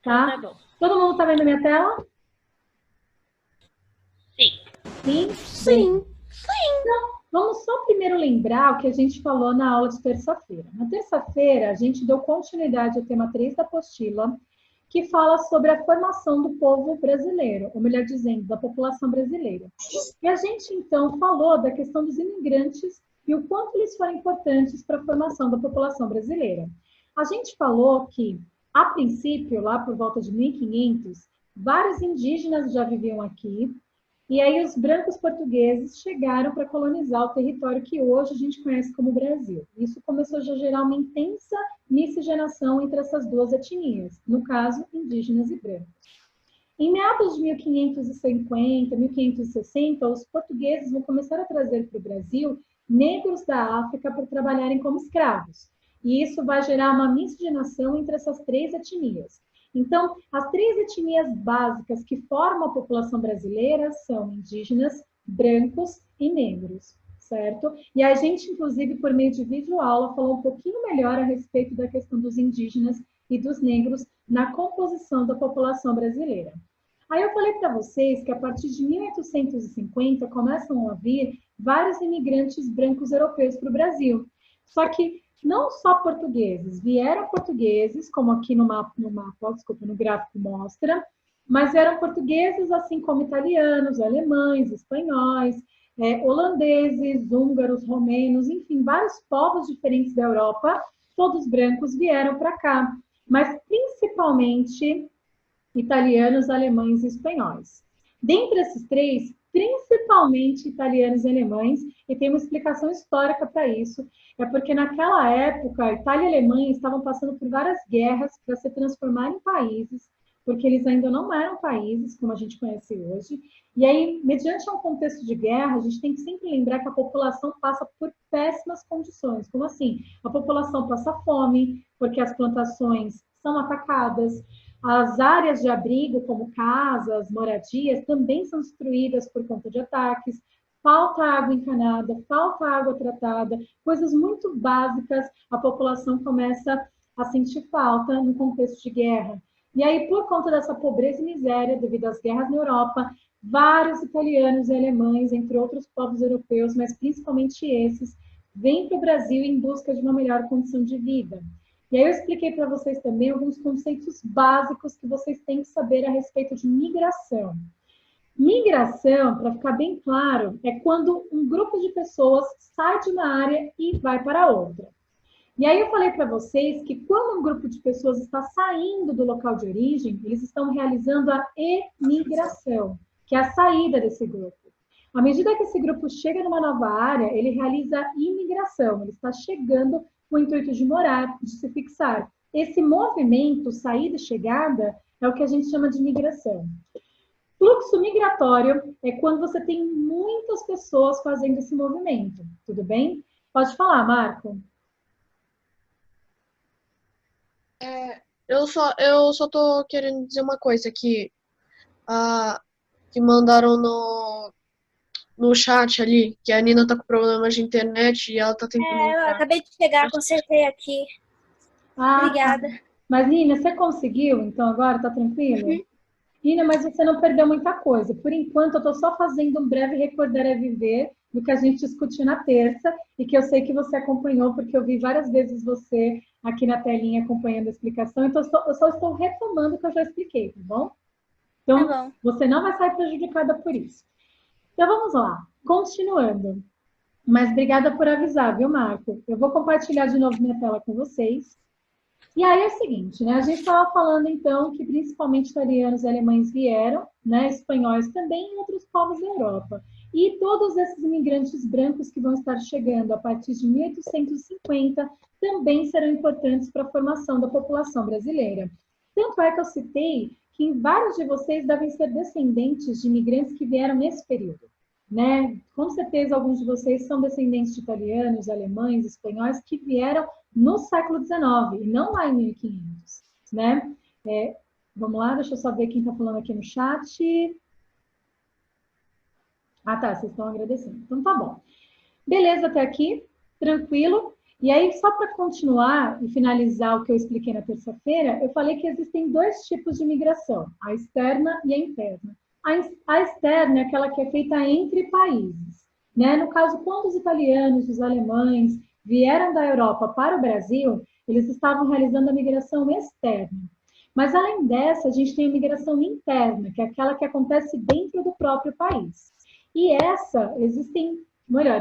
Então tá? tá bom. Todo mundo tá vendo minha tela? Sim. Sim? Beleza. Sim. Vamos só primeiro lembrar o que a gente falou na aula de terça-feira. Na terça-feira, a gente deu continuidade ao tema 3 da apostila, que fala sobre a formação do povo brasileiro, ou melhor dizendo, da população brasileira. E a gente, então, falou da questão dos imigrantes e o quanto eles foram importantes para a formação da população brasileira. A gente falou que, a princípio, lá por volta de 1500, vários indígenas já viviam aqui, e aí os brancos portugueses chegaram para colonizar o território que hoje a gente conhece como Brasil. Isso começou a gerar uma intensa miscigenação entre essas duas etnias, no caso, indígenas e brancos. Em meados de 1550, 1560, os portugueses vão começar a trazer para o Brasil negros da África para trabalharem como escravos. E isso vai gerar uma miscigenação entre essas três etnias. Então, as três etnias básicas que formam a população brasileira são indígenas, brancos e negros, certo? E a gente, inclusive, por meio de videoaula, falou um pouquinho melhor a respeito da questão dos indígenas e dos negros na composição da população brasileira. Aí eu falei para vocês que a partir de 1850 começam a vir vários imigrantes brancos europeus para o Brasil. Só que não só portugueses, vieram portugueses, como aqui desculpa, no gráfico mostra, mas eram portugueses assim como italianos, alemães, espanhóis, holandeses, húngaros, romenos, enfim, vários povos diferentes da Europa, todos brancos vieram para cá, mas principalmente italianos, alemães e espanhóis. Dentre esses três, principalmente italianos e alemães, e tem uma explicação histórica para isso, é porque naquela época, a Itália e a Alemanha estavam passando por várias guerras para se transformar em países, porque eles ainda não eram países, como a gente conhece hoje. E aí, mediante um contexto de guerra, a gente tem que sempre lembrar que a população passa por péssimas condições. Como assim? A população passa fome, porque as plantações são atacadas, as áreas de abrigo, como casas, moradias, também são destruídas por conta de ataques. Falta água encanada, falta água tratada, coisas muito básicas, a população começa a sentir falta no contexto de guerra. E aí, por conta dessa pobreza e miséria, devido às guerras na Europa, vários italianos e alemães, entre outros povos europeus, mas principalmente esses, vêm para o Brasil em busca de uma melhor condição de vida. E aí eu expliquei para vocês também alguns conceitos básicos que vocês têm que saber a respeito de migração. Migração, para ficar bem claro, é quando um grupo de pessoas sai de uma área e vai para outra. E aí eu falei para vocês que quando um grupo de pessoas está saindo do local de origem, eles estão realizando a emigração, que é a saída desse grupo. À medida que esse grupo chega numa nova área, ele realiza a imigração, ele está chegando com o intuito de morar, de se fixar. Esse movimento, saída e chegada, é o que a gente chama de migração. Fluxo migratório é quando você tem muitas pessoas fazendo esse movimento, tudo bem? Pode falar, Marco. Eu só tô querendo dizer uma coisa aqui. Que mandaram no chat ali, que a Nina tá com problemas de internet e ela tá tentando Eu entrar. acabei de chegar, consertei aqui. Obrigada. Tá. Mas, Nina, você conseguiu? Então, agora tá tranquilo? Nina, mas você não perdeu muita coisa. Por enquanto, eu estou só fazendo um breve recordar a viver do que a gente discutiu na terça e que eu sei que você acompanhou, porque eu vi várias vezes você aqui na telinha acompanhando a explicação. Então, eu só estou retomando o que eu já expliquei, tá bom? Tá Então, bom. você não vai sair prejudicada por isso. Então, vamos lá. Continuando. Mas obrigada por avisar, viu, Marco? Eu vou compartilhar de novo minha tela com vocês. E aí é o seguinte, né? A gente estava falando então que principalmente italianos e alemães vieram, né? Espanhóis também e outros povos da Europa. E todos esses imigrantes brancos que vão estar chegando a partir de 1850 também serão importantes para a formação da população brasileira. Tanto é que eu citei que vários de vocês devem ser descendentes de imigrantes que vieram nesse período, né? Com certeza alguns de vocês são descendentes de italianos, alemães, espanhóis que vieram no século XIX e não lá em 1500, né? Vamos lá, deixa eu só ver quem está falando aqui no chat. Ah, tá, vocês estão agradecendo. Então tá bom. Beleza até aqui, tranquilo. E aí, só para continuar e finalizar o que eu expliquei na terça-feira, eu falei que existem dois tipos de migração, a externa e a interna. A externa é aquela que é feita entre países, né? No caso, quando os italianos, os alemães vieram da Europa para o Brasil, eles estavam realizando a migração externa. Mas, além dessa, a gente tem a migração interna, que é aquela que acontece dentro do próprio país. E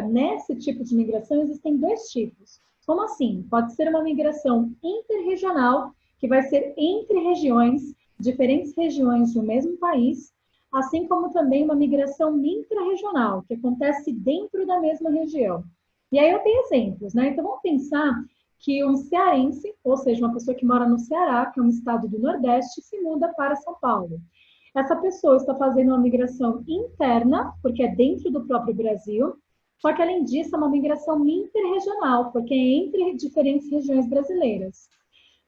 nesse tipo de migração existem dois tipos. Como assim? Pode ser uma migração interregional, que vai ser entre regiões, diferentes regiões do mesmo país, assim como também uma migração intrarregional, que acontece dentro da mesma região. E aí eu tenho exemplos, né? Então vamos pensar que um cearense, ou seja, uma pessoa que mora no Ceará, que é um estado do Nordeste, se muda para São Paulo. Essa pessoa está fazendo uma migração interna, porque é dentro do próprio Brasil, só que, além disso, é uma migração interregional, porque é entre diferentes regiões brasileiras.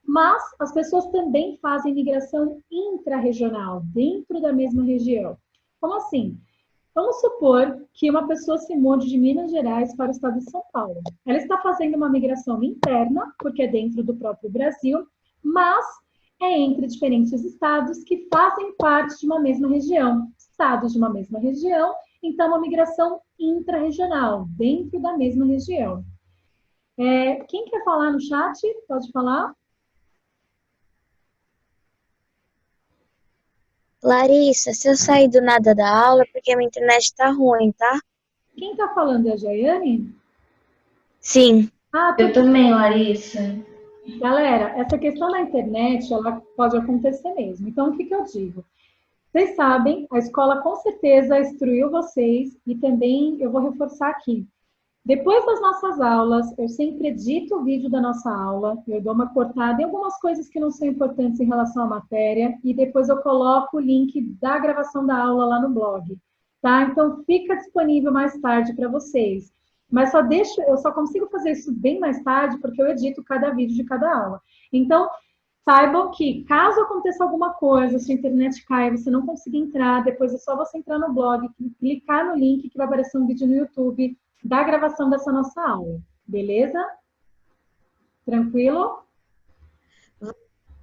Mas as pessoas também fazem migração intrarregional, dentro da mesma região. Como assim? Vamos supor que uma pessoa se mude de Minas Gerais para o estado de São Paulo. Ela está fazendo uma migração interna, porque é dentro do próprio Brasil, mas é entre diferentes estados que fazem parte de uma mesma região. Estados de uma mesma região, então uma migração intrarregional, dentro da mesma região. Quem quer falar no chat? Pode falar? Larissa, se eu sair do nada da aula, porque minha internet tá ruim, tá? Quem está falando é a Jaiane? Sim. Eu também, Larissa. Galera, essa questão da internet, ela pode acontecer mesmo. Então, o que eu digo? Vocês sabem, a escola com certeza instruiu vocês e também eu vou reforçar aqui. Depois das nossas aulas, eu sempre edito o vídeo da nossa aula, eu dou uma cortada em algumas coisas que não são importantes em relação à matéria e depois eu coloco o link da gravação da aula lá no blog, tá? Então, fica disponível mais tarde para vocês. Mas eu só consigo fazer isso bem mais tarde porque eu edito cada vídeo de cada aula. Então, saibam que, caso aconteça alguma coisa, se a internet cai, você não conseguir entrar, depois é só você entrar no blog, clicar no link que vai aparecer um vídeo no YouTube da gravação dessa nossa aula. Beleza? Tranquilo?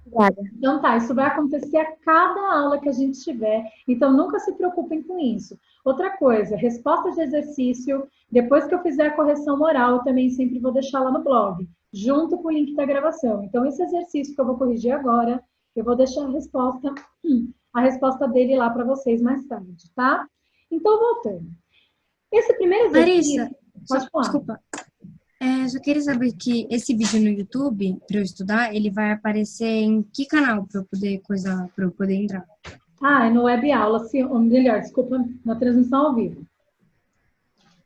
Obrigada. Então tá, isso vai acontecer a cada aula que a gente tiver, então nunca se preocupem com isso. Outra coisa, resposta de exercício, depois que eu fizer a correção moral, eu também sempre vou deixar lá no blog, junto com o link da gravação. Então, esse exercício que eu vou corrigir agora, eu vou deixar a resposta dele lá para vocês mais tarde, tá? Então, voltando. Esse primeiro exercício... Larissa, pode falar. desculpa. Só queria saber que esse vídeo no YouTube, para eu estudar, ele vai aparecer em que canal para eu poder entrar? É no web aula, ou melhor, desculpa, na transmissão ao vivo.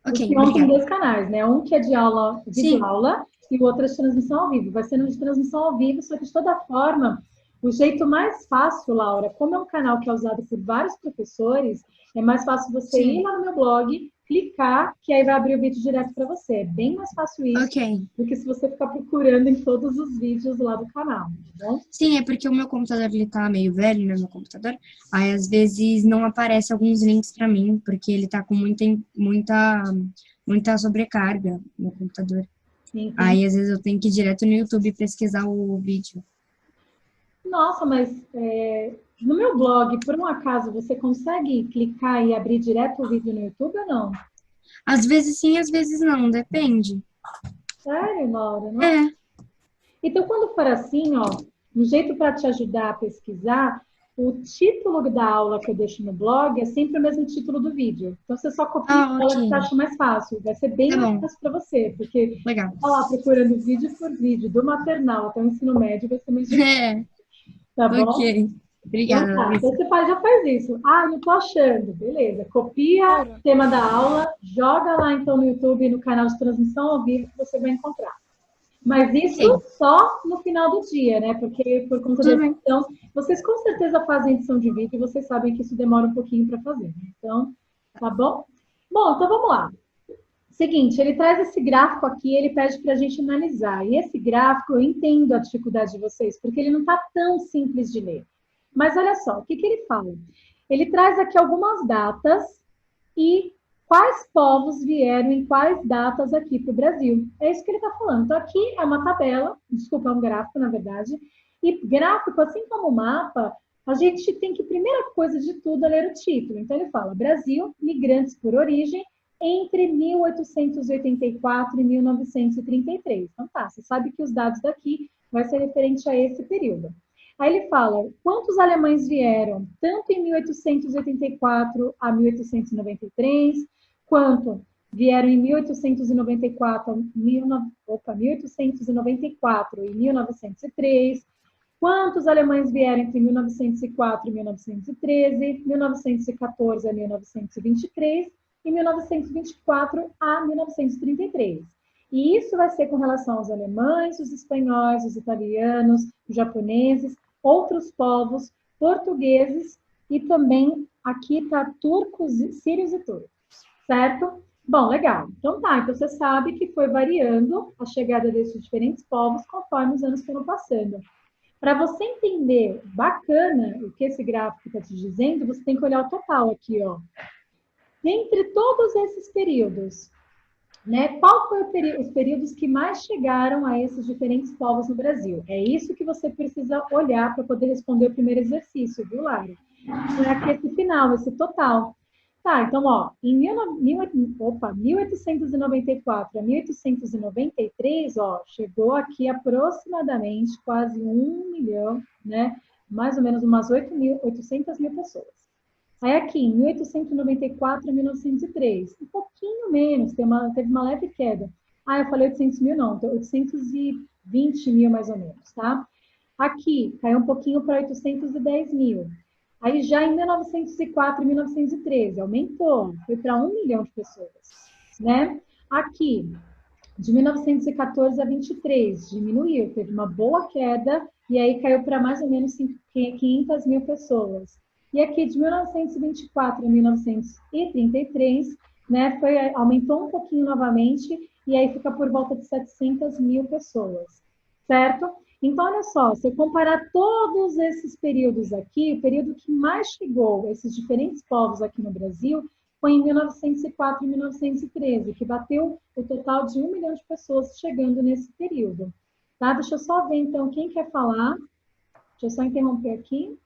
Ok, Então, tem obrigada. dois canais, né? Um que é de aula, videoaula, e o outro é de transmissão ao vivo. Vai ser no de transmissão ao vivo, só que de toda forma, o jeito mais fácil, Laura, como é um canal que é usado por vários professores, é mais fácil você ir lá no meu blog, clicar, que aí vai abrir o vídeo direto para você. É bem mais fácil isso do que se você ficar procurando em todos os vídeos lá do canal, tá bom? Sim, é porque o meu computador, ele tá meio velho, né, meu computador. Aí, às vezes, não aparece alguns links para mim, porque ele tá com muita sobrecarga no computador. Sim. Aí, às vezes, eu tenho que ir direto no YouTube pesquisar o vídeo. Nossa, mas no meu blog, por um acaso, você consegue clicar e abrir direto o vídeo no YouTube ou não? Às vezes sim, às vezes não, depende. Sério, Laura? Não? É. Então, quando for assim, ó, um jeito para te ajudar a pesquisar, o título da aula que eu deixo no blog é sempre o mesmo título do vídeo. Então, você só copia a aula que você acha mais fácil. Vai ser bem mais fácil para você, porque legal. Tá lá procurando vídeo por vídeo, do maternal até o ensino médio, vai ser mais difícil. Tá bom? Ok. Obrigada. Então, então você já faz isso. Não tô achando. Beleza. Copia o tema da aula, joga lá então no YouTube, no canal de transmissão ao vivo que você vai encontrar. Mas isso só no final do dia, né? Porque por conta da edição, vocês com certeza fazem edição de vídeo e vocês sabem que isso demora um pouquinho para fazer. Né? Então, tá bom? Bom, então vamos lá. Seguinte, ele traz esse gráfico aqui, ele pede para a gente analisar. E esse gráfico, eu entendo a dificuldade de vocês, porque ele não está tão simples de ler. Mas olha só, o que ele fala? Ele traz aqui algumas datas e quais povos vieram em quais datas aqui para o Brasil. É isso que ele está falando. Então, aqui é uma tabela, desculpa, é um gráfico, na verdade, e gráfico, assim como o mapa, a gente tem que, primeira coisa de tudo, é ler o título. Então, ele fala, Brasil, migrantes por origem, entre 1884 e 1933. Então, tá, você sabe que os dados daqui vai ser referente a esse período. Aí ele fala, quantos alemães vieram, tanto em 1884 a 1893, quanto vieram em 1894 e 1903, quantos alemães vieram entre 1904 e 1913, 1914 a 1923 e 1924 a 1933. E isso vai ser com relação aos alemães, os espanhóis, os italianos, os japoneses, outros povos, portugueses e também aqui está turcos, sírios e turcos, certo? Bom, legal. Então tá, então você sabe que foi variando a chegada desses diferentes povos conforme os anos foram passando. Para você entender bacana o que esse gráfico está te dizendo, você tem que olhar o total aqui, ó. Entre todos esses períodos, né, qual foi os períodos que mais chegaram a esses diferentes povos no Brasil? É isso que você precisa olhar para poder responder o primeiro exercício, viu, Lara? É aqui esse final, esse total. Tá, então, ó, em 1894 a 1893, ó, chegou aqui aproximadamente quase 1 milhão, né? Mais ou menos umas 800 mil pessoas. Aí aqui, em 1894 a 1903, um pouquinho menos, teve uma leve queda. Ah, eu falei 800 mil, não, 820 mil mais ou menos, tá? Aqui, caiu um pouquinho para 810 mil. Aí já em 1904 e 1913, aumentou, foi para 1 milhão de pessoas, né? Aqui, de 1914 a 23, diminuiu, teve uma boa queda, e aí caiu para mais ou menos 500 mil pessoas. E aqui, de 1924 a 1933, né, aumentou um pouquinho novamente, e aí fica por volta de 700 mil pessoas, certo? Então, olha só, se eu comparar todos esses períodos aqui, o período que mais chegou esses diferentes povos aqui no Brasil foi em 1904 e 1913, que bateu o total de 1 milhão de pessoas chegando nesse período. Tá? Deixa eu só ver, então, quem quer falar. Deixa eu só interromper aqui.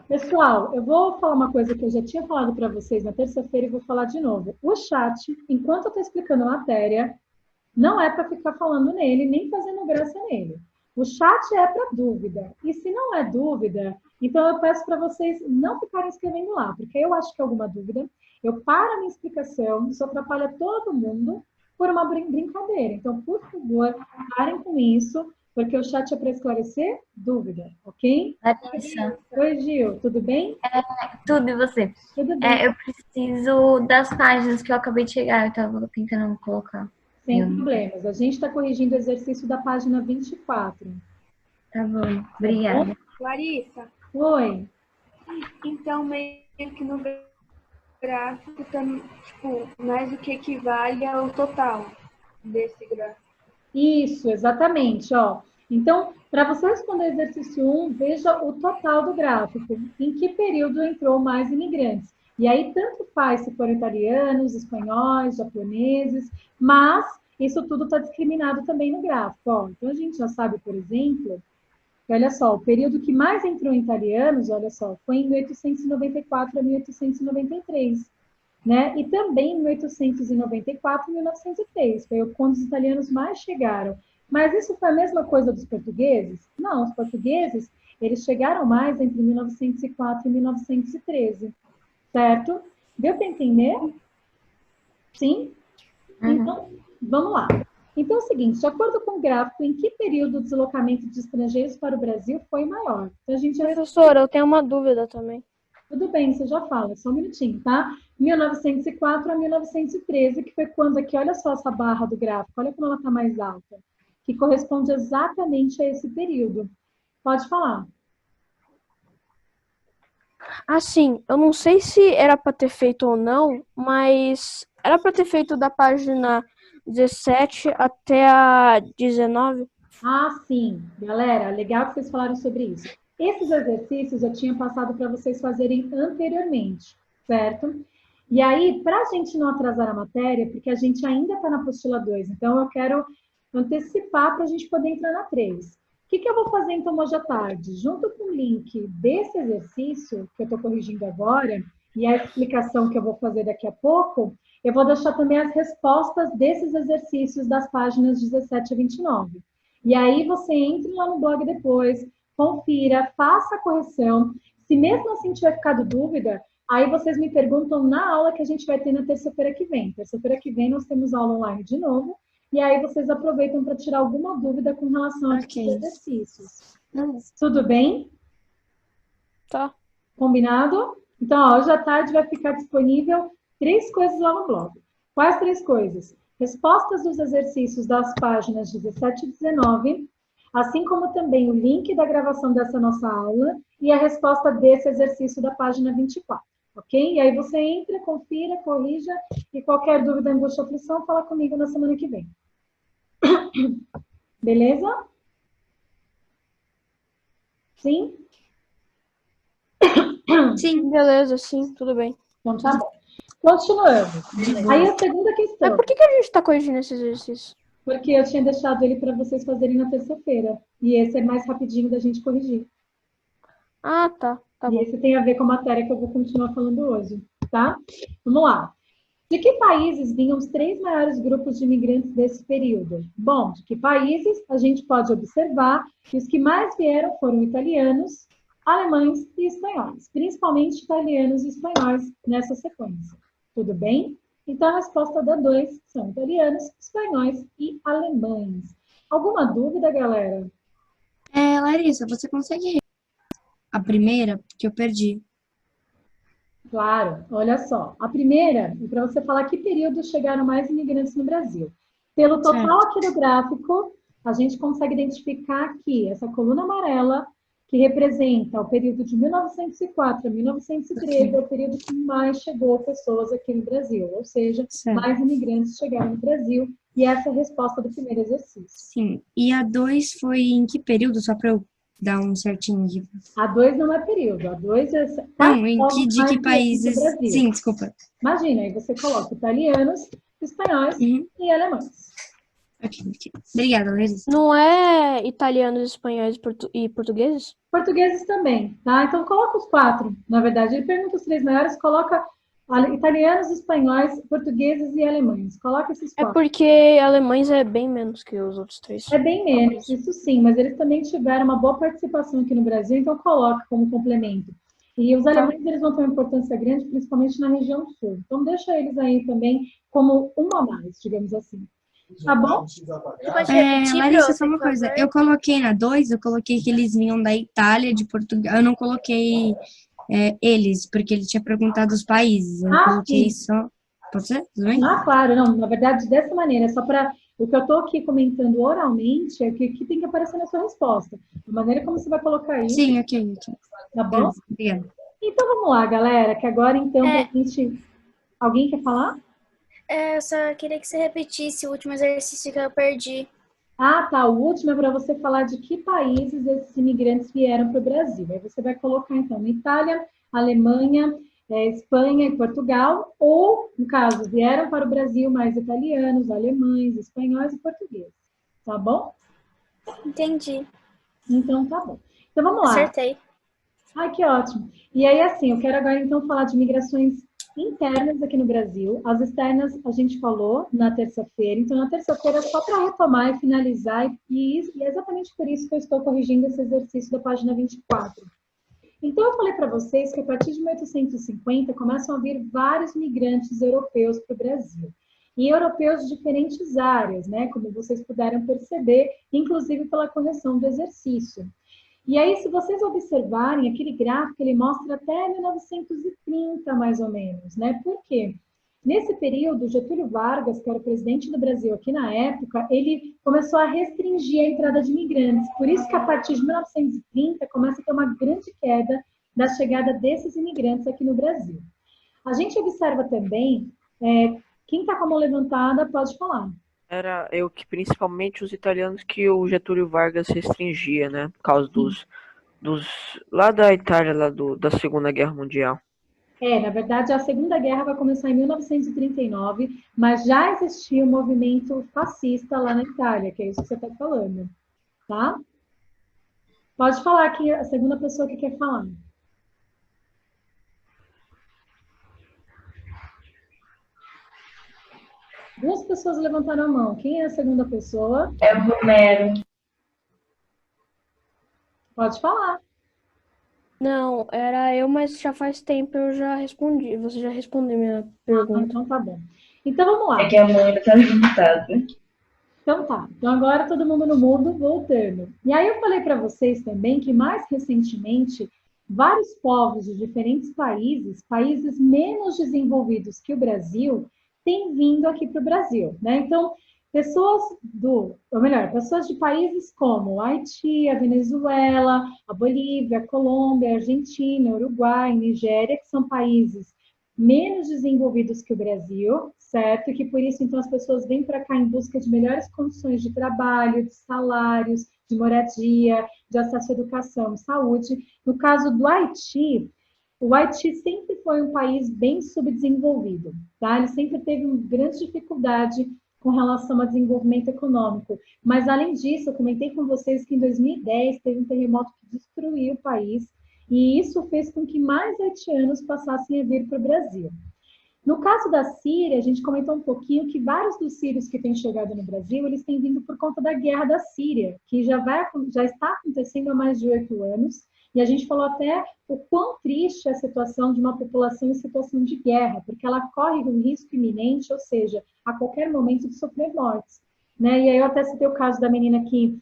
Pessoal, eu vou falar uma coisa que eu já tinha falado para vocês na terça-feira e vou falar de novo. O chat, enquanto eu estou explicando a matéria, não é para ficar falando nele, nem fazendo graça nele. O chat é para dúvida. E se não é dúvida, então eu peço para vocês não ficarem escrevendo lá, porque eu acho que é alguma dúvida. Eu paro a minha explicação, isso atrapalha todo mundo por uma brincadeira. Então, por favor, parem com isso, porque o chat é para esclarecer dúvida, ok? Larissa, Oi, Gil, tudo bem? tudo e você? Tudo bem, Eu preciso das páginas que eu acabei de chegar, eu estava tentando colocar. sem problemas. A gente está corrigindo o exercício da página 24. Tá bom, obrigada. Larissa, Oi. então meio que no gráfico tá, tipo, mais do que equivale ao total desse gráfico. Isso, exatamente, ó. Então, para você responder o exercício 1, veja o total do gráfico. Em que período entrou mais imigrantes? E aí, tanto faz se foram italianos, espanhóis, japoneses, mas isso tudo está discriminado também no gráfico. Ó. Então, a gente já sabe, por exemplo, que, olha só, o período que mais entrou em italianos, olha só, foi em 1894 a 1893. Né? E também em 1894 e 1903, foi quando os italianos mais chegaram. Mas isso foi a mesma coisa dos portugueses? Não, os portugueses, eles chegaram mais entre 1904 e 1913, certo? Deu para entender? Sim? Então, vamos lá. Então, é o seguinte, de acordo com o gráfico, em que período o deslocamento de estrangeiros para o Brasil foi maior? Então, a gente já... Professora, eu tenho uma dúvida também. Tudo bem, você já fala, só um minutinho, tá? 1904 a 1913, que foi quando aqui, olha só essa barra do gráfico, olha como ela está mais alta, que corresponde exatamente a esse período. Pode falar. Assim, eu não sei se era para ter feito ou não, mas era para ter feito da página 17 até a 19. Ah, sim. Galera, legal que vocês falaram sobre isso. Esses exercícios eu tinha passado para vocês fazerem anteriormente, certo? E aí, para a gente não atrasar a matéria, porque a gente ainda está na apostila 2, então eu quero antecipar para a gente poder entrar na 3. O que eu vou fazer então hoje à tarde? Junto com o link desse exercício, que eu estou corrigindo agora, e a explicação que eu vou fazer daqui a pouco, eu vou deixar também as respostas desses exercícios das páginas 17 a 29. E aí você entre lá no blog depois, confira, faça a correção. Se mesmo assim tiver ficado dúvida, aí vocês me perguntam na aula que a gente vai ter na terça-feira que vem. Terça-feira que vem nós temos aula online de novo, e aí vocês aproveitam para tirar alguma dúvida com relação a esses exercícios. Tudo bem? Tá. Combinado? Então, ó, hoje à tarde vai ficar disponível 3 coisas lá no blog. Quais 3 coisas? Respostas dos exercícios das páginas 17 e 19, assim como também o link da gravação dessa nossa aula e a resposta desse exercício da página 24, ok? E aí você entra, confira, corrija e qualquer dúvida, angústia ou aflição, fala comigo na semana que vem. Beleza? Sim? Sim, beleza, sim, tudo bem. Então tá bom. Continuando. Aí a segunda Mas questão, por que a gente tá corrigindo esse exercício? porque eu tinha deixado ele para vocês fazerem na terça-feira. E esse é mais rapidinho da gente corrigir. Ah, tá. Tá E bom. esse tem a ver com a matéria que eu vou continuar falando hoje, tá? Vamos lá. De que países vinham os 3 maiores grupos de imigrantes desse período? Bom, de que países a gente pode observar que os que mais vieram foram italianos, alemães e espanhóis, principalmente italianos e espanhóis nessa sequência. Tudo bem? Então, a resposta da 2 são italianos, espanhóis e alemães. Alguma dúvida, galera? Larissa, você consegue a primeira? Porque eu perdi. Claro, olha só. A primeira é para você falar que período chegaram mais imigrantes no Brasil. Pelo total aqui do gráfico, a gente consegue identificar aqui essa coluna amarela, que representa o período de 1904 a 1913, é o período que mais chegou pessoas aqui no Brasil, ou seja, Certo. mais imigrantes chegaram no Brasil, e essa é a resposta do primeiro exercício. Sim. E a 2 foi em que período? Só para eu dar um certinho de... A 2 não é período, a 2 é... Não, de que países... Brasil. Sim, desculpa. Imagina, aí você coloca italianos, espanhóis e alemães. Ok. Obrigada, Larissa. Não é italianos, espanhóis e portugueses? Portugueses também, tá? Então coloca os 4, na verdade. Ele pergunta os 3 maiores, coloca italianos, espanhóis, portugueses e alemães. Coloca esses 4. É porque alemães é bem menos que os outros 3. É bem menos, isso sim, mas eles também tiveram uma boa participação aqui no Brasil, então coloca como complemento. E os alemães, eles vão ter uma importância grande, principalmente na região sul. Então deixa eles aí também como um a mais, digamos assim. Tá bom? Larissa, só uma coisa. Eu coloquei na 2, eu coloquei que eles vinham da Itália, de Portugal. Eu não coloquei eles, porque ele tinha perguntado os países. Eu coloquei sim. só... Pode ser? Tudo bem? Ah, claro, não. Na verdade, dessa maneira, só para... O que eu estou aqui comentando oralmente é o que tem que aparecer na sua resposta. A maneira como você vai colocar isso. Sim, ok. Tá bom? Obrigada. Então, vamos lá, galera, que agora, então, pra gente... Alguém quer falar? Eu só queria que você repetisse o último exercício que eu perdi. Ah, tá. O último é para você falar de que países esses imigrantes vieram para o Brasil. Aí você vai colocar, então, Itália, Alemanha, Espanha e Portugal, ou, no caso, vieram para o Brasil mais italianos, alemães, espanhóis e portugueses. Tá bom? Entendi. Então, tá bom. Então, vamos lá. Acertei. Ai, que ótimo. E aí, assim, eu quero agora, então, falar de migrações internas aqui no Brasil. As externas a gente falou na terça-feira. Então, na terça-feira, só para retomar e finalizar, e é exatamente por isso que eu estou corrigindo esse exercício da página 24. Então, eu falei para vocês que a partir de 1850 começam a vir vários migrantes europeus para o Brasil. E europeus de diferentes áreas, né? Como vocês puderam perceber, inclusive pela correção do exercício. E aí, se vocês observarem, aquele gráfico, ele mostra até 1930, mais ou menos, né? Por quê? Nesse período, Getúlio Vargas, que era o presidente do Brasil aqui na época, ele começou a restringir a entrada de imigrantes. Por isso que, a partir de 1930, começa a ter uma grande queda da chegada desses imigrantes aqui no Brasil. A gente observa também, quem está com a mão levantada pode falar. Era eu que principalmente os italianos que o Getúlio Vargas restringia, né? Por causa lá da Itália, da Segunda Guerra Mundial. Na verdade, a Segunda Guerra vai começar em 1939, mas já existia um movimento fascista lá na Itália, que é isso que você está falando, tá? Pode falar aqui a segunda pessoa que quer falar. Duas pessoas levantaram a mão. Quem é a segunda pessoa? É o Romero. Pode falar. Não, era eu, mas já faz tempo eu já respondi. Você já respondeu minha pergunta. Então tá bom. Então vamos lá. É que a mãe ainda tá limitada. Então tá. Então agora todo mundo no mundo voltando. E aí eu falei para vocês também que mais recentemente vários povos de diferentes países, países menos desenvolvidos que o Brasil, têm vindo aqui para o Brasil, né? Então pessoas pessoas de países como o Haiti, a Venezuela, a Bolívia, a Colômbia, a Argentina, Uruguai, Nigéria, que são países menos desenvolvidos que o Brasil, certo? E que por isso, então, as pessoas vêm para cá em busca de melhores condições de trabalho, de salários, de moradia, de acesso à educação e saúde. No caso do Haiti, o Haiti sempre foi um país bem subdesenvolvido, tá? Ele sempre teve uma grande dificuldade com relação ao desenvolvimento econômico. Mas, além disso, eu comentei com vocês que em 2010 teve um terremoto que destruiu o país, e isso fez com que mais haitianos passassem a vir para o Brasil. No caso da Síria, a gente comentou um pouquinho que vários dos sírios que têm chegado no Brasil, eles têm vindo por conta da guerra da Síria, que já está acontecendo há mais de 8 anos, e a gente falou até o quão triste é a situação de uma população em situação de guerra, porque ela corre um risco iminente, ou seja, a qualquer momento de sofrer mortes, né? E aí eu até citei o caso da menina que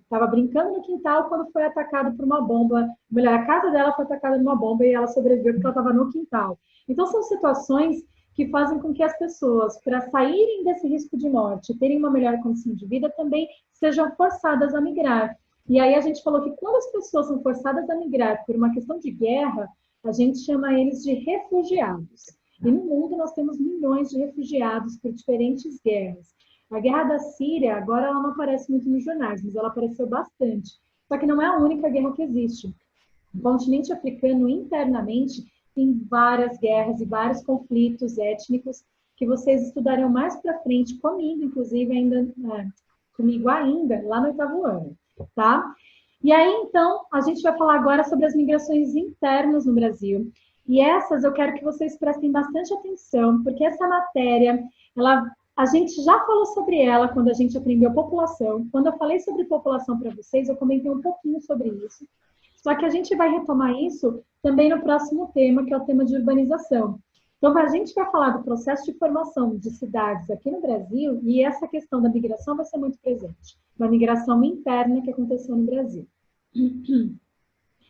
estava brincando no quintal quando foi atacada por uma bomba, melhor, a casa dela foi atacada por uma bomba e ela sobreviveu porque ela estava no quintal. Então são situações que fazem com que as pessoas, para saírem desse risco de morte, terem uma melhor condição de vida, também sejam forçadas a migrar. E aí a gente falou que quando as pessoas são forçadas a migrar por uma questão de guerra, a gente chama eles de refugiados. E no mundo nós temos milhões de refugiados por diferentes guerras. A guerra da Síria, agora ela não aparece muito nos jornais, mas ela apareceu bastante. Só que não é a única guerra que existe. No continente africano, internamente, tem várias guerras e vários conflitos étnicos que vocês estudarão mais para frente comigo, inclusive comigo ainda, lá no 8º ano. Tá? E aí, então, a gente vai falar agora sobre as migrações internas no Brasil. E essas eu quero que vocês prestem bastante atenção, porque essa matéria, a gente já falou sobre ela quando a gente aprendeu população. Quando eu falei sobre população para vocês, eu comentei um pouquinho sobre isso. Só que a gente vai retomar isso também no próximo tema, que é o tema de urbanização. Então, a gente vai falar do processo de formação de cidades aqui no Brasil, e essa questão da migração vai ser muito presente. Uma migração interna que aconteceu no Brasil.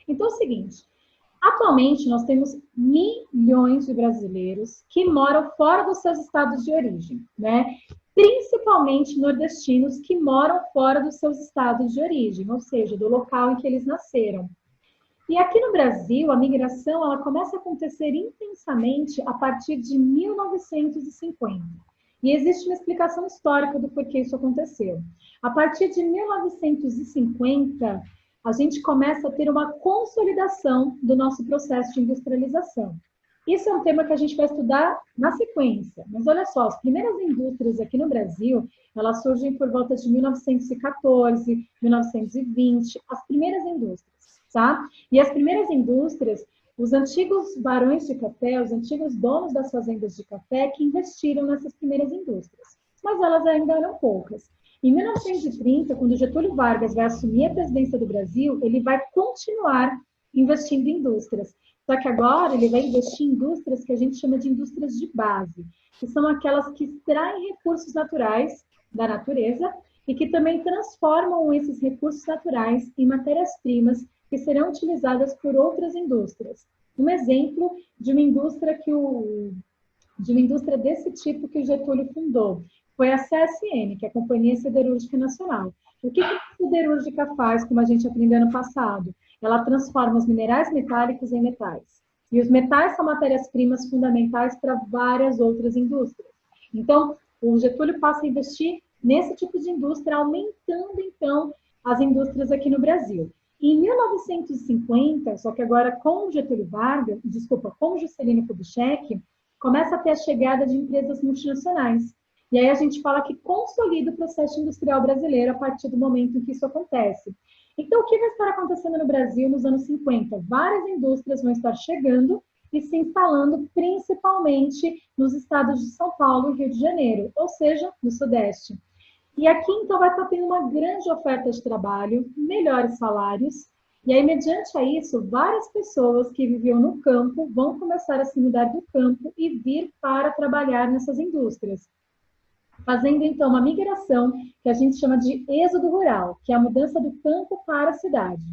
Então, é o seguinte, atualmente nós temos milhões de brasileiros que moram fora dos seus estados de origem, né? Principalmente nordestinos que moram fora dos seus estados de origem, ou seja, do local em que eles nasceram. E aqui no Brasil, a migração ela começa a acontecer intensamente a partir de 1950. E existe uma explicação histórica do porquê isso aconteceu. A partir de 1950, a gente começa a ter uma consolidação do nosso processo de industrialização. Isso é um tema que a gente vai estudar na sequência. Mas olha só, as primeiras indústrias aqui no Brasil, elas surgem por volta de 1914, 1920, as primeiras indústrias. Tá? E as primeiras indústrias, os antigos barões de café, os antigos donos das fazendas de café que investiram nessas primeiras indústrias. Mas elas ainda eram poucas. Em 1930, quando Getúlio Vargas vai assumir a presidência do Brasil, ele vai continuar investindo em indústrias. Só que agora ele vai investir em indústrias que a gente chama de indústrias de base, que são aquelas que extraem recursos naturais da natureza e que também transformam esses recursos naturais em matérias-primas que serão utilizadas por outras indústrias. Um exemplo de uma indústria desse tipo que o Getúlio fundou foi a CSN, que é a Companhia Siderúrgica Nacional. O que a siderúrgica faz, como a gente aprendeu no passado? Ela transforma os minerais metálicos em metais. E os metais são matérias-primas fundamentais para várias outras indústrias. Então, o Getúlio passa a investir nesse tipo de indústria, aumentando, então, as indústrias aqui no Brasil. Em 1950, só que agora com Getúlio Vargas, desculpa, com Juscelino Kubitschek, começa a ter a chegada de empresas multinacionais. E aí a gente fala que consolida o processo industrial brasileiro a partir do momento em que isso acontece. Então, o que vai estar acontecendo no Brasil nos anos 50? Várias indústrias vão estar chegando e se instalando principalmente nos estados de São Paulo e Rio de Janeiro, ou seja, no Sudeste. E aqui, então, vai estar tendo uma grande oferta de trabalho, melhores salários, e aí, mediante a isso, várias pessoas que viviam no campo vão começar a se mudar do campo e vir para trabalhar nessas indústrias, fazendo, então, uma migração que a gente chama de êxodo rural, que é a mudança do campo para a cidade.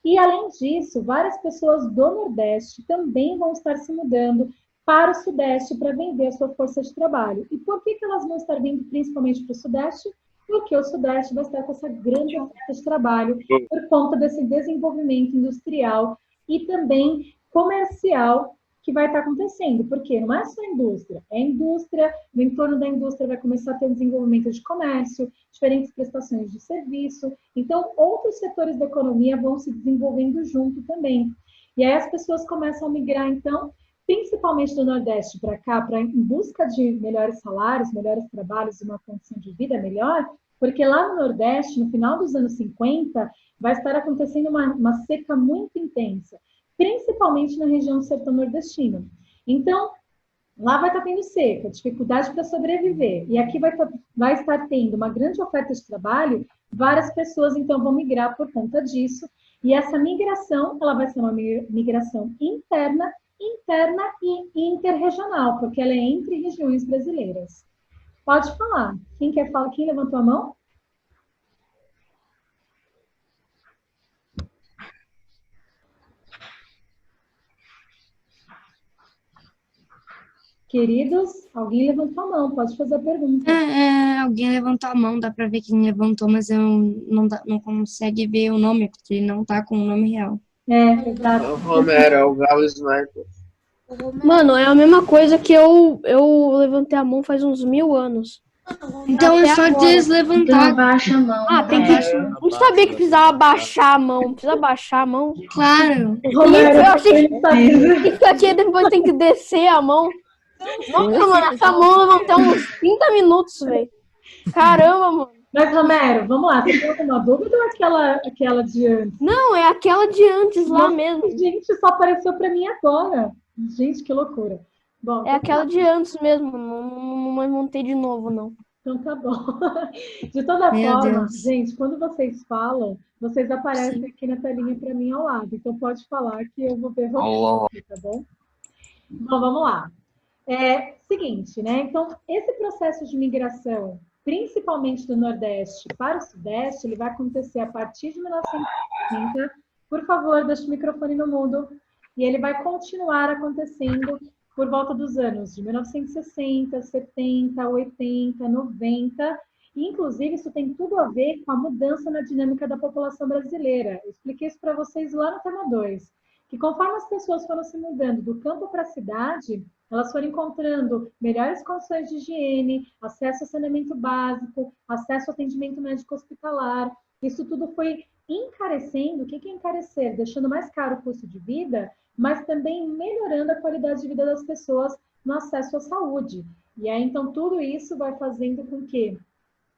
E, além disso, várias pessoas do Nordeste também vão estar se mudando para o Sudeste para vender a sua força de trabalho. E por que elas vão estar vindo principalmente para o Sudeste? Porque o Sudeste vai estar com essa grande oferta de trabalho por conta desse desenvolvimento industrial e também comercial que vai estar acontecendo. Porque não é só indústria, é indústria, no entorno da indústria vai começar a ter um desenvolvimento de comércio, diferentes prestações de serviço. Então, outros setores da economia vão se desenvolvendo junto também. E aí as pessoas começam a migrar, então, principalmente do Nordeste para cá, em busca de melhores salários, melhores trabalhos e uma condição de vida melhor, porque lá no Nordeste, no final dos anos 50, vai estar acontecendo uma seca muito intensa, principalmente na região do sertão nordestino. Então, lá vai estar tendo seca, dificuldade para sobreviver, e aqui vai estar tendo uma grande oferta de trabalho, várias pessoas, então, vão migrar por conta disso, e essa migração, ela vai ser uma migração interna e interregional, porque ela é entre regiões brasileiras. Pode falar. Quem quer falar? Quem levantou a mão? Queridos, alguém levantou a mão, pode fazer a pergunta. Alguém levantou a mão, dá pra ver quem levantou, mas eu não consegue ver o nome, porque ele não tá com o nome real. Exato. O Romero, é o Galo Sniper. Mano, é a mesma coisa que eu levantei a mão faz uns 1000 anos. Então é só deslevantar. Então baixa a mão. Não sabia que precisava baixar a mão. Precisa baixar a mão? Claro. Romero, eu achei que aqui depois tem que descer a mão. Nossa, mano, essa mão levantou uns 30 minutos, velho. Caramba, mano. Mas, Romero, vamos lá. Você tem alguma dúvida ou aquela de antes? Não, é aquela de antes lá mesmo. Gente, só apareceu pra mim agora. Gente, que loucura. Bom, é aquela de antes mesmo. Não montei de novo, não. Então tá bom. De toda forma, gente, quando vocês falam, vocês aparecem aqui na telinha pra mim ao lado. Então pode falar que eu vou ver vocês, tá bom? Bom, vamos lá. Seguinte, né? Então, esse processo de migração, principalmente do Nordeste para o Sudeste, ele vai acontecer a partir de 1930. Por favor, deixe o microfone no mudo. E ele vai continuar acontecendo por volta dos anos de 1960, 70, 80, 90. E, inclusive, isso tem tudo a ver com a mudança na dinâmica da população brasileira. Eu expliquei isso para vocês lá no tema 2. Que conforme as pessoas foram se mudando do campo para a cidade, elas foram encontrando melhores condições de higiene, acesso a saneamento básico, acesso ao atendimento médico hospitalar. Isso tudo foi encarecendo. O que é encarecer? Deixando mais caro o custo de vida, mas também melhorando a qualidade de vida das pessoas no acesso à saúde. E aí, então, tudo isso vai fazendo com que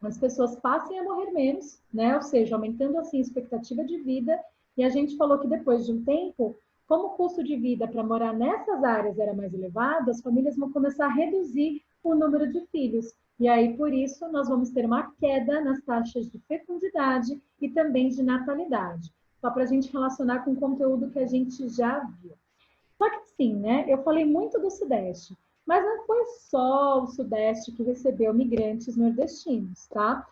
as pessoas passem a morrer menos, né? Ou seja, aumentando, assim, a expectativa de vida. E a gente falou que depois de um tempo, como o custo de vida para morar nessas áreas era mais elevado, as famílias vão começar a reduzir o número de filhos. E aí, por isso, nós vamos ter uma queda nas taxas de fecundidade e também de natalidade. Só para a gente relacionar com o conteúdo que a gente já viu. Só que sim, né? Eu falei muito do Sudeste, mas não foi só o Sudeste que recebeu migrantes nordestinos, tá?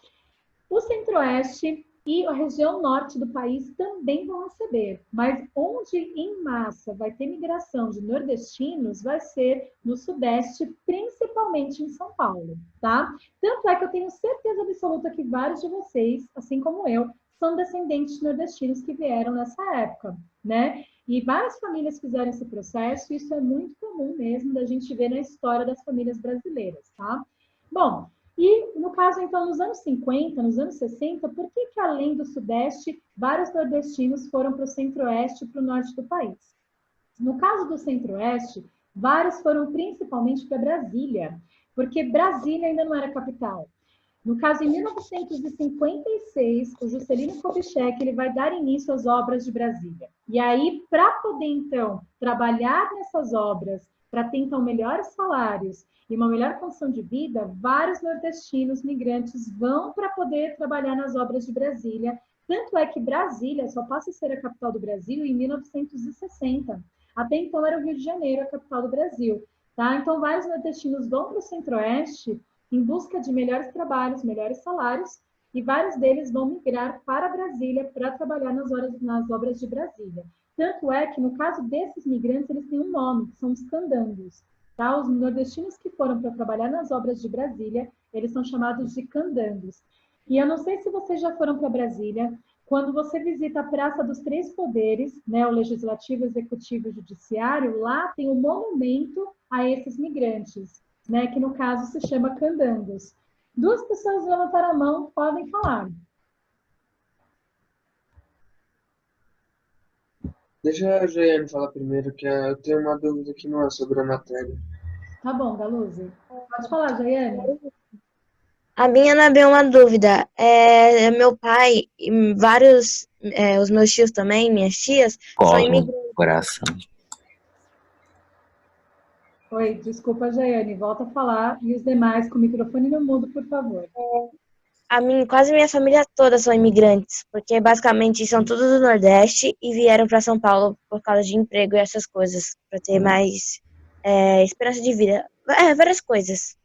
O Centro-Oeste e a região norte do país também vão receber, mas onde em massa vai ter migração de nordestinos vai ser no Sudeste, principalmente em São Paulo, tá? Tanto é que eu tenho certeza absoluta que vários de vocês, assim como eu, são descendentes nordestinos que vieram nessa época, né? E várias famílias fizeram esse processo, e isso é muito comum mesmo da gente ver na história das famílias brasileiras, tá? Bom, E, no caso, então, nos anos 50, nos anos 60, por que que além do Sudeste, vários nordestinos foram para o Centro-Oeste e para o Norte do país? No caso do Centro-Oeste, vários foram principalmente para Brasília, porque Brasília ainda não era capital. No caso, em 1956, o Juscelino Kubitschek ele vai dar início às obras de Brasília. E aí, para poder, então, trabalhar nessas obras, para ter, então, melhores salários e uma melhor condição de vida, vários nordestinos migrantes vão para poder trabalhar nas obras de Brasília. Tanto é que Brasília só passa a ser a capital do Brasil em 1960. Até então era o Rio de Janeiro a capital do Brasil. Tá? Então, vários nordestinos vão para o Centro-Oeste em busca de melhores trabalhos, melhores salários, e vários deles vão migrar para Brasília para trabalhar nas obras de Brasília. Tanto é que, no caso desses migrantes, eles têm um nome, que são os candangos. Tá? Os nordestinos que foram para trabalhar nas obras de Brasília, eles são chamados de candangos. E eu não sei se vocês já foram para Brasília, quando você visita a Praça dos Três Poderes, né, o Legislativo, Executivo e Judiciário, lá tem um monumento a esses migrantes, né, que no caso se chama candangos. Duas pessoas levantaram a mão, podem falar. Deixa a Jaiane falar primeiro, que eu tenho uma dúvida que não é sobre a matéria. Tá bom, Galuzzi. Pode falar, Jaiane. A minha não é bem uma dúvida. Meu pai e vários, os meus tios também, minhas tias, são imigrantes. Coração. Oi, desculpa, Jaiane. Volta a falar. E os demais com o microfone no mudo, por favor. Quase minha família toda são imigrantes, porque basicamente são todos do Nordeste e vieram para São Paulo por causa de emprego e essas coisas, para ter mais esperança de vida. Várias coisas.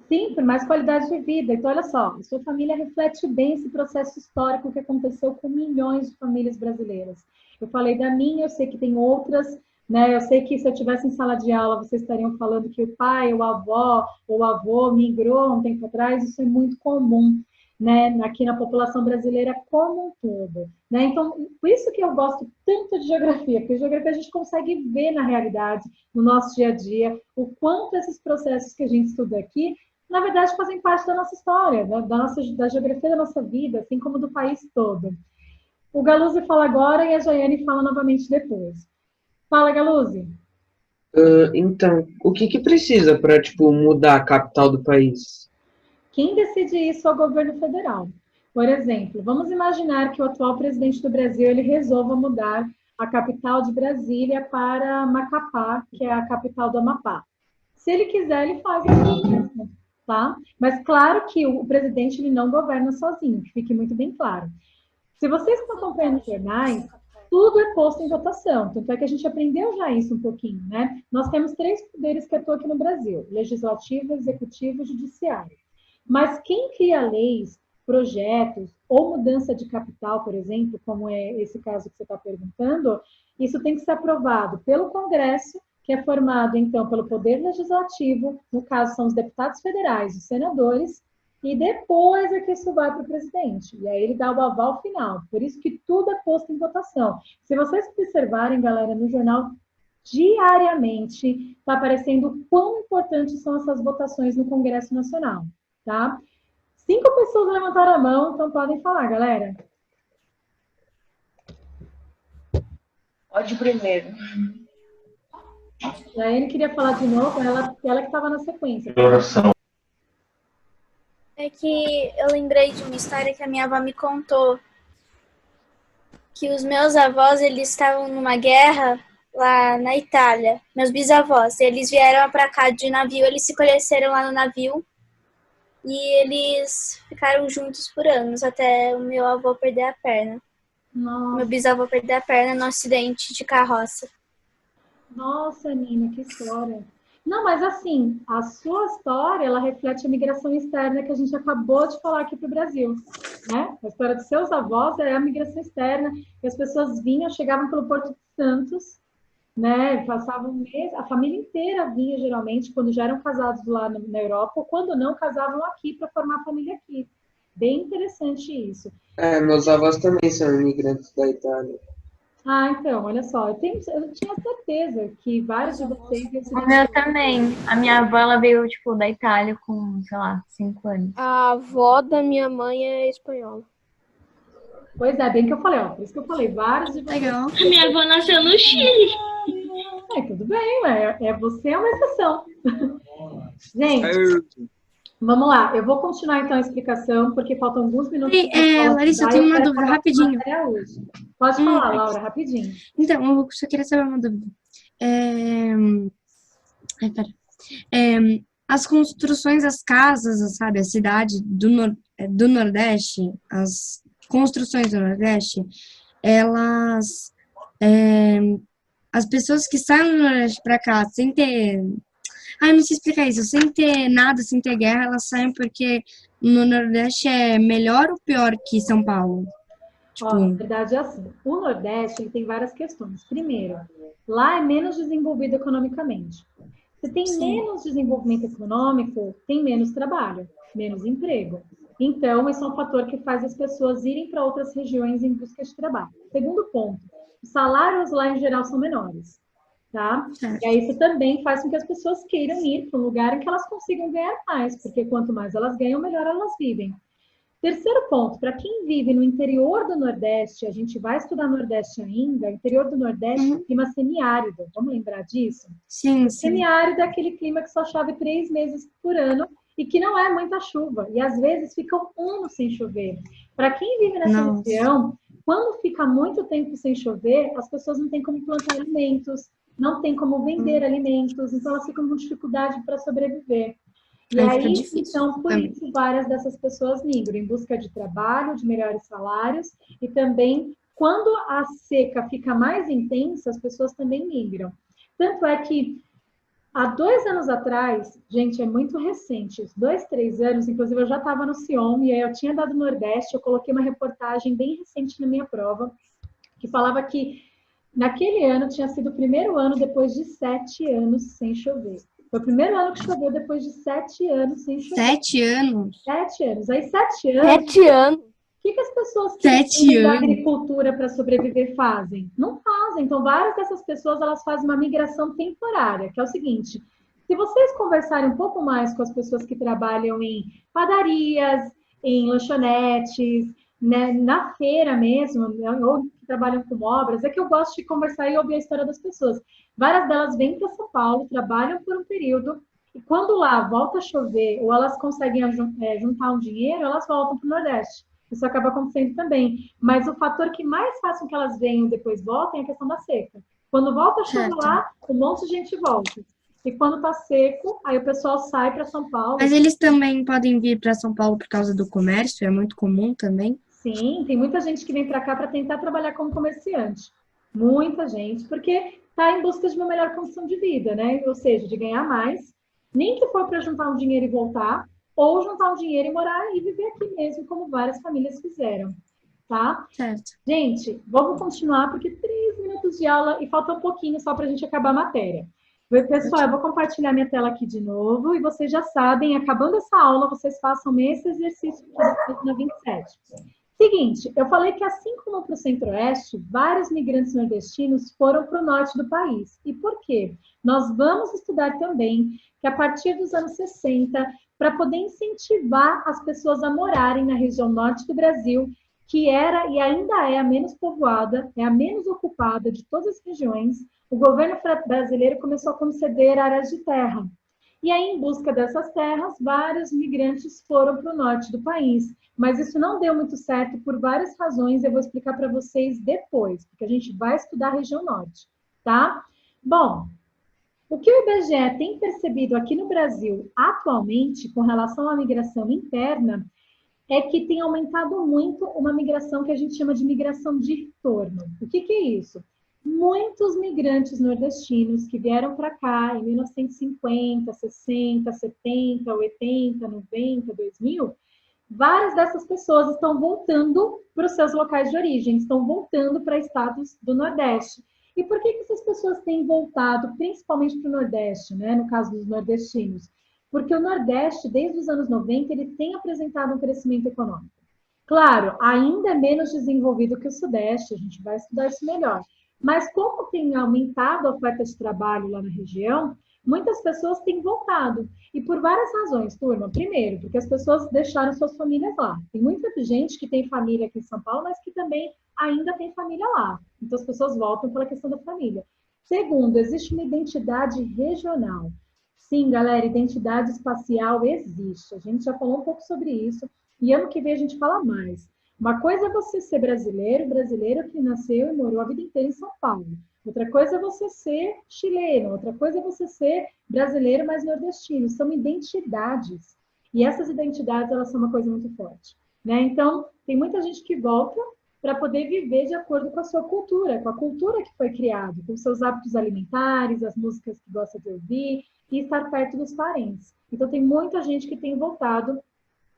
Sim, por mais qualidade de vida. Então, olha só, a sua família reflete bem esse processo histórico que aconteceu com milhões de famílias brasileiras. Eu falei da minha, eu sei que tem outras, né? Eu sei que se eu tivesse em sala de aula, vocês estariam falando que o pai, ou a avó, ou o avô migrou um tempo atrás, isso é muito comum, né? Aqui na população brasileira como um todo, né? Então, por isso que eu gosto tanto de geografia, porque geografia a gente consegue ver na realidade, no nosso dia a dia, o quanto esses processos que a gente estuda aqui na verdade, fazem parte da nossa história, da geografia da nossa vida, assim como do país todo. O Galuzzi fala agora e a Jaiane fala novamente depois. Fala, Galuzzi. Então, o que precisa para, mudar a capital do país? Quem decide isso é o governo federal. Por exemplo, vamos imaginar que o atual presidente do Brasil ele resolva mudar a capital de Brasília para Macapá, que é a capital do Amapá. Se ele quiser, ele faz isso. Tá? Mas claro que o presidente ele não governa sozinho, que fique muito bem claro. Se vocês estão acompanhando jornais, tudo é posto em votação, tanto é que a gente aprendeu já isso um pouquinho, né? Nós temos 3 poderes que atuam aqui no Brasil, legislativo, executivo e judiciário. Mas quem cria leis, projetos ou mudança de capital, por exemplo, como é esse caso que você está perguntando, isso tem que ser aprovado pelo Congresso, que é formado, então, pelo Poder Legislativo, no caso são os deputados federais, os senadores, e depois é que isso vai para o presidente. E aí ele dá o aval final. Por isso que tudo é posto em votação. Se vocês observarem, galera, no jornal, diariamente está aparecendo o quão importantes são essas votações no Congresso Nacional, tá? 5 pessoas levantaram a mão, então podem falar, galera. Pode primeiro. A Anne queria falar de novo, ela que estava na sequência. É que eu lembrei de uma história que a minha avó me contou. Que os meus avós, eles estavam numa guerra lá na Itália. Meus bisavós, eles vieram para cá de navio, eles se conheceram lá no navio. E eles ficaram juntos por anos, até o meu avô perder a perna. Nossa. Meu bisavô perder a perna no acidente de carroça. Nossa, Nina, que história. Não, mas assim, a sua história, ela reflete a migração externa que a gente acabou de falar aqui para o Brasil, né? A história dos seus avós é a migração externa, que as pessoas vinham, chegavam pelo Porto de Santos, né? Passavam um mês, a família inteira vinha, geralmente, quando já eram casados lá na Europa, ou quando não, casavam aqui para formar a família aqui. Bem interessante isso. Meus avós também são imigrantes da Itália. Ah, então, olha só, eu tinha certeza que vários de vocês iam se O meu também. A minha avó, ela veio, tipo, da Itália com, sei lá, 5 anos. A avó da minha mãe é espanhola. Pois é, bem que eu falei, ó, por isso que eu falei, vários de vocês. Legal. Minha avó nasceu no Chile. Tudo bem, você é uma exceção. Gente, vamos lá, eu vou continuar então a explicação, porque faltam alguns minutos. Larissa, eu tenho uma dúvida, rapidinho. Pode falar, Laura, rapidinho. Então, eu só queria saber uma dúvida. As construções, as casas, sabe, a cidade do Nordeste, as construções do Nordeste, elas... as pessoas que saem do Nordeste para cá sem ter... eu não sei explicar isso. Sem ter nada, sem ter guerra, elas saem porque no Nordeste é melhor ou pior que São Paulo? Ó, na verdade é assim, o Nordeste ele tem várias questões. Primeiro, lá é menos desenvolvido economicamente. Se tem menos desenvolvimento econômico, tem menos trabalho, menos emprego. Então, esse é um fator que faz as pessoas irem para outras regiões em busca de trabalho. Segundo ponto, os salários lá em geral são menores, tá? E aí isso também faz com que as pessoas queiram ir para um lugar em que elas consigam ganhar mais, porque quanto mais elas ganham, melhor elas vivem. Terceiro ponto, para quem vive no interior do Nordeste, a gente vai estudar Nordeste ainda, interior do Nordeste, clima semiárido, vamos lembrar disso? Sim. Semiárido é aquele clima que só chove 3 meses por ano e que não é muita chuva, e às vezes fica um ano sem chover. Para quem vive nessa região, quando fica muito tempo sem chover, as pessoas não têm como plantar alimentos, não tem como vender alimentos, então elas ficam com dificuldade para sobreviver. E aí, então, por isso, várias dessas pessoas migram em busca de trabalho, de melhores salários, e também, quando a seca fica mais intensa, as pessoas também migram. Tanto é que, há 2 anos atrás, gente, é muito recente, 2, 3 anos, inclusive eu já estava no Sion, e aí eu tinha dado Nordeste, eu coloquei uma reportagem bem recente na minha prova, que falava que, naquele ano, tinha sido o primeiro ano depois de 7 anos sem chover. Foi o primeiro ano que choveu depois de 7 anos sem chover. 7 anos? 7 anos. Aí, 7 anos... 7 anos? O que as pessoas que vivem da agricultura para sobreviver fazem? Não fazem. Então, várias dessas pessoas, elas fazem uma migração temporária, que é o seguinte, se vocês conversarem um pouco mais com as pessoas que trabalham em padarias, em lanchonetes, né, na feira mesmo, ou que trabalham com obras, é que eu gosto de conversar e ouvir a história das pessoas. Várias delas vêm para São Paulo, trabalham por um período, e quando lá volta a chover, ou elas conseguem juntar um dinheiro, elas voltam para o Nordeste. Isso acaba acontecendo também. Mas o fator que mais faz com que elas venham e depois voltem é a questão da seca. Quando volta a chover lá, um monte de gente volta. E quando está seco, aí o pessoal sai para São Paulo. Mas eles também podem vir para São Paulo por causa do comércio? É muito comum também? Sim, tem muita gente que vem para cá para tentar trabalhar como comerciante. Muita gente, porque está em busca de uma melhor condição de vida, né? Ou seja, de ganhar mais, nem que for para juntar um dinheiro e voltar, ou juntar um dinheiro e morar e viver aqui mesmo, como várias famílias fizeram, tá? Certo. Gente, vamos continuar, porque 3 minutos de aula e falta um pouquinho só para a gente acabar a matéria. Pessoal, eu vou compartilhar minha tela aqui de novo, e vocês já sabem, acabando essa aula, vocês façam esse exercício que eu fiz na 27. Seguinte, eu falei que assim como para o Centro-Oeste, vários migrantes nordestinos foram para o norte do país. E por quê? Nós vamos estudar também que a partir dos anos 60, para poder incentivar as pessoas a morarem na região norte do Brasil, que era e ainda é a menos povoada, é a menos ocupada de todas as regiões, o governo brasileiro começou a conceder áreas de terra. E aí, em busca dessas terras, vários migrantes foram para o norte do país. Mas isso não deu muito certo por várias razões, eu vou explicar para vocês depois, porque a gente vai estudar a região norte, tá? Bom, o que o IBGE tem percebido aqui no Brasil atualmente, com relação à migração interna, é que tem aumentado muito uma migração que a gente chama de migração de retorno. O que é isso? Muitos migrantes nordestinos que vieram para cá em 1950, 60, 70, 80, 90, 2000, várias dessas pessoas estão voltando para os seus locais de origem, estão voltando para estados do Nordeste. E por que essas pessoas têm voltado, principalmente para o Nordeste, né, no caso dos nordestinos? Porque o Nordeste, desde os anos 90, ele tem apresentado um crescimento econômico. Claro, ainda é menos desenvolvido que o Sudeste, a gente vai estudar isso melhor. Mas como tem aumentado a oferta de trabalho lá na região, muitas pessoas têm voltado. E por várias razões, turma. Primeiro, porque as pessoas deixaram suas famílias lá. Tem muita gente que tem família aqui em São Paulo, mas que também ainda tem família lá. Então as pessoas voltam pela questão da família. Segundo, existe uma identidade regional. Sim, galera, identidade espacial existe. A gente já falou um pouco sobre isso. E ano que vem a gente fala mais. Uma coisa é você ser brasileiro que nasceu e morou a vida inteira em São Paulo. Outra coisa é você ser chileno. Outra coisa é você ser brasileiro, mas nordestino. São identidades. E essas identidades, elas são uma coisa muito forte. Né? Então, tem muita gente que volta para poder viver de acordo com a sua cultura, com a cultura que foi criada, com os seus hábitos alimentares, as músicas que gosta de ouvir e estar perto dos parentes. Então, tem muita gente que tem voltado.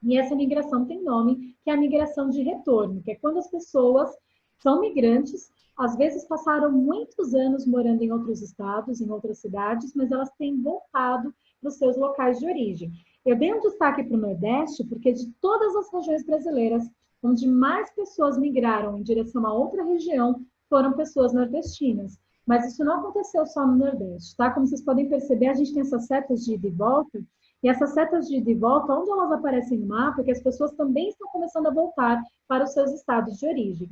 E essa migração tem nome, que é a migração de retorno, que é quando as pessoas são migrantes, às vezes passaram muitos anos morando em outros estados, em outras cidades, mas elas têm voltado para os seus locais de origem. Eu dei um destaque para o Nordeste, porque de todas as regiões brasileiras, onde mais pessoas migraram em direção a outra região, foram pessoas nordestinas. Mas isso não aconteceu só no Nordeste, tá? Como vocês podem perceber, a gente tem essas setas de ida e volta, e essas setas de ida e volta, onde elas aparecem no mapa, é que as pessoas também estão começando a voltar para os seus estados de origem.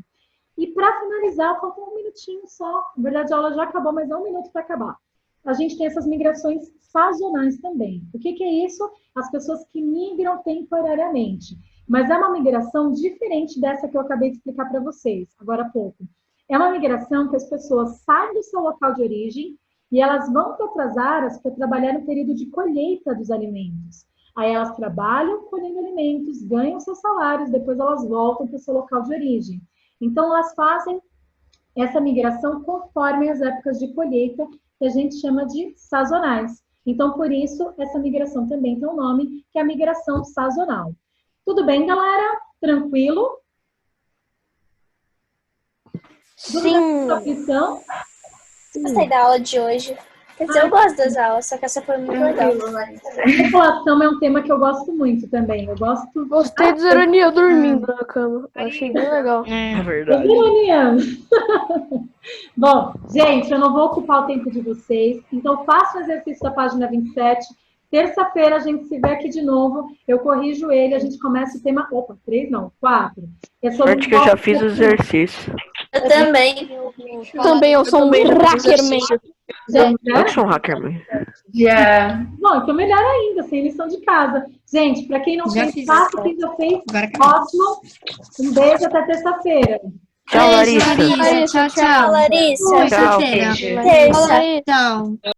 E para finalizar, falta um minutinho só. Na verdade, a aula já acabou, mas é um minuto para acabar. A gente tem essas migrações sazonais também. O que é isso? As pessoas que migram temporariamente. Mas é uma migração diferente dessa que eu acabei de explicar para vocês, agora há pouco. É uma migração que as pessoas saem do seu local de origem e elas vão para outras áreas para trabalhar no período de colheita dos alimentos. Aí elas trabalham colhendo alimentos, ganham seus salários, depois elas voltam para o seu local de origem. Então, elas fazem essa migração conforme as épocas de colheita, que a gente chama de sazonais. Então, por isso, essa migração também tem um nome, que é a migração sazonal. Tudo bem, galera? Tranquilo? Sim. Gostei da aula de hoje. Quer dizer, eu gosto das aulas, só que essa foi muito legal. População é um tema que eu gosto muito também. Gostei de Zerania dormindo na cama. Eu achei bem legal. É verdade. Bom, gente, eu não vou ocupar o tempo de vocês. Então, faça o exercício da página 27. Terça-feira a gente se vê aqui de novo. Eu corrijo ele, a gente começa o tema... Opa, 3 não, 4. Sorte que eu já fiz o exercício. Eu também. Eu sou um hackerman. Eu que sou um hackerman. Bom, então melhor ainda, sem lição de casa. Gente, para quem não fez, faça. Quem já fez, ótimo. Um beijo, até terça-feira. Tchau, Larissa. Tchau, tchau. Larissa. Tchau, Terça. Tchau.